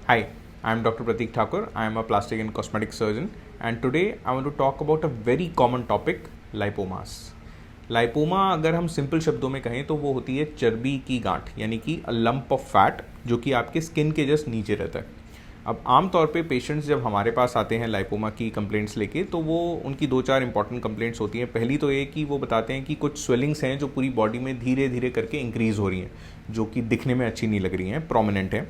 Hi, I am Dr. Pratik Thakur. I am a plastic and cosmetic surgeon, and today I want to talk about a very common topic, lipomas. Lipoma अगर हम simple शब्दों में कहें तो वो होती है चर्बी की गांठ, यानी कि अ लंप ऑफ फैट जो कि आपके स्किन के जस्ट नीचे रहता है। अब आमतौर पे पेशेंट्स जब हमारे पास आते हैं लाइपोमा की कंप्लेंट्स लेके, तो वो उनकी दो चार इंपॉर्टेंट कंप्लेंट्स होती हैं। पहली तो ये कि वो बताते हैं कि कुछ स्वेलिंग्स हैं जो पूरी बॉडी में धीरे धीरे करके इंक्रीज़ हो रही हैं, जो कि दिखने में अच्छी नहीं लग रही हैं, प्रोमिनेंट हैं।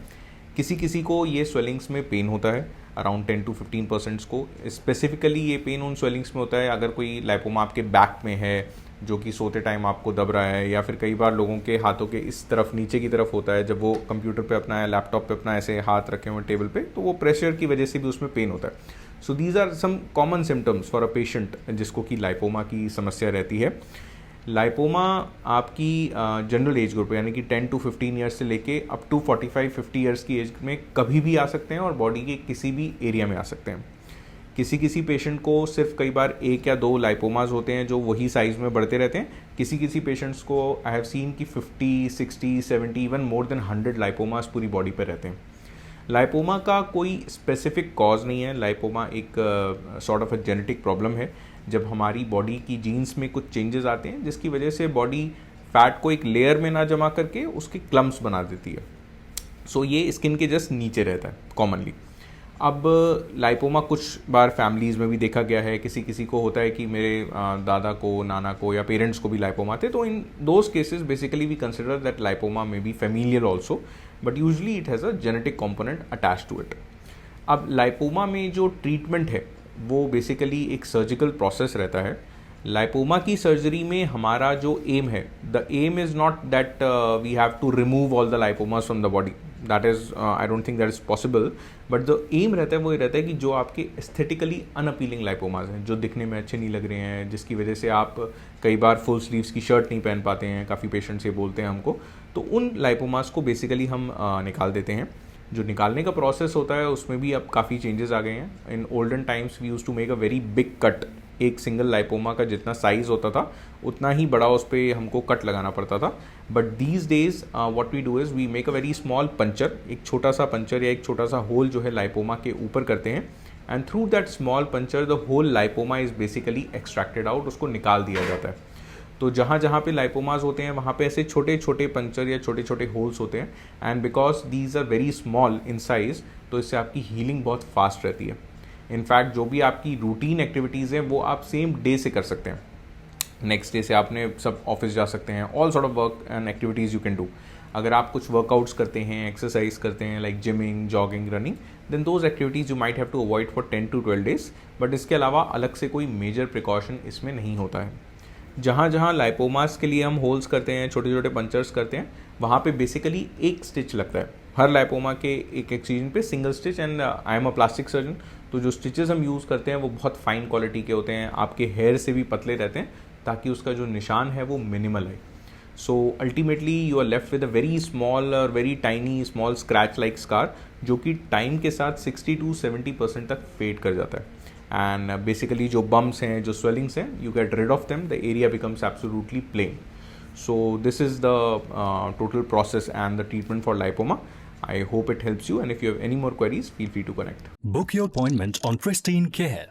किसी किसी को ये स्वेलिंग्स में पेन होता है, अराउंड 10 to 15% को। स्पेसिफिकली ये पेन उन स्वेलिंग्स में होता है अगर कोई लाइपोमा आपके बैक में है, जो कि सोते टाइम आपको दब रहा है, या फिर कई बार लोगों के हाथों के इस तरफ नीचे की तरफ होता है, जब वो कंप्यूटर पे अपना या लैपटॉप पे अपना ऐसे हाथ रखे हुए टेबल पे, तो वो प्रेशर की वजह से भी उसमें पेन होता है। So these are some common symptoms for a patient जिसको कि लाइपोमा की समस्या रहती है। लाइपोमा आपकी जनरल एज ग्रुप यानी कि 10 to 15 ईयर्स से लेके अप टू 45-50 ईयर्स की एज में कभी भी आ सकते हैं और बॉडी के किसी भी एरिया में आ सकते हैं। किसी किसी पेशेंट को सिर्फ कई बार एक या दो लाइपोमास होते हैं जो वही साइज़ में बढ़ते रहते हैं। किसी किसी पेशेंट्स को आई हैव सीन कि 50, 60, 70, इवन मोर देन 100 लाइपोमास पूरी बॉडी पर रहते हैं। लाइपोमा का कोई स्पेसिफिक कॉज नहीं है। लाइपोमा एक sort of a genetic problem है, जब हमारी बॉडी की जीन्स में कुछ चेंजेस आते हैं जिसकी वजह से बॉडी फैट को एक लेयर में ना जमा करके उसके क्लम्प्स बना देती है। सो ये स्किन के जस्ट नीचे रहता है कॉमनली। अब लाइपोमा कुछ बार फैमिलीज़ में भी देखा गया है। किसी किसी को होता है कि मेरे दादा को, नाना को या पेरेंट्स को भी लाइपोमा थे, तो in those cases basically we consider that lipoma may be familial also, but usually it has a genetic component attach to it. अब लाइपोमा में जो ट्रीटमेंट है वो बेसिकली एक सर्जिकल प्रोसेस रहता है। लाइपोमा की सर्जरी में हमारा जो एम है, the aim is not that we have to remove all the lipomas from the body, that is I don't think that is possible, but the aim रहता है वो ये रहता है कि जो आपके एस्थेटिकली अनअपीलिंग लाइपोमास हैं, जो दिखने में अच्छे नहीं लग रहे हैं, जिसकी वजह से आप कई बार फुल स्लीव्स की शर्ट नहीं पहन पाते हैं, काफ़ी पेशेंट्स ये बोलते हैं हमको, तो उन लाइपोमास को बेसिकली हम निकाल देते हैं। जो निकालने का प्रोसेस होता है उसमें भी अब काफ़ी चेंजेस आ गए हैं। In olden times we use to make a very big cut. एक सिंगल लाइपोमा का जितना साइज़ होता था उतना ही बड़ा उस पर हमको कट लगाना पड़ता था। But these days what we do is we make a very small puncture, एक छोटा सा पंचर या एक छोटा सा होल जो है लाइपोमा के ऊपर करते हैं, and through that small puncture the whole lipoma is basically extracted out, उसको निकाल दिया जाता है। तो जहाँ जहाँ पे लाइपोमास होते हैं वहाँ पे ऐसे छोटे छोटे पंचर या छोटे छोटे होल्स होते हैं, and because these are very small in size, तो इससे आपकी हीलिंग बहुत फास्ट रहती है। इनफैक्ट जो भी आपकी रूटीन एक्टिविटीज़ हैं वो आप सेम डे से कर सकते हैं। नेक्स्ट डे से आपने सब ऑफिस जा सकते हैं, all sort of work and activities you can do. अगर आप कुछ वर्कआउट्स करते हैं, एक्सरसाइज करते हैं like gymming, jogging, running, then those activities you might have to avoid for 10 to 12 days, but इसके अलावा अलग से कोई मेजर प्रिकॉशन इसमें नहीं होता है। जहाँ जहाँ लाइपोमास के लिए हम होल्स करते हैं, छोटे छोटे पंचर्स करते हैं, वहाँ पे बेसिकली एक स्टिच लगता है हर लाइपोमा के एक एक्सीजन पे, single stitch. And I am a plastic surgeon, तो जो स्टिचेस हम यूज़ करते हैं वो बहुत फाइन क्वालिटी के होते हैं, आपके हेयर से भी पतले रहते हैं, ताकि उसका जो निशान है वो मिनिमल है। So ultimately you are left with a very small और very tiny small scratch like scar, जो कि टाइम के साथ 60 to 70% तक फेड कर जाता है। एंड बेसिकली जो बम्स हैं, जो स्वेलिंग्स हैं, you get rid of them, the area becomes absolutely plain. So this is the total process and the treatment for lipoma. I hope it helps you, and if you have any more queries, feel free to connect. Book your appointment on Pristine Care.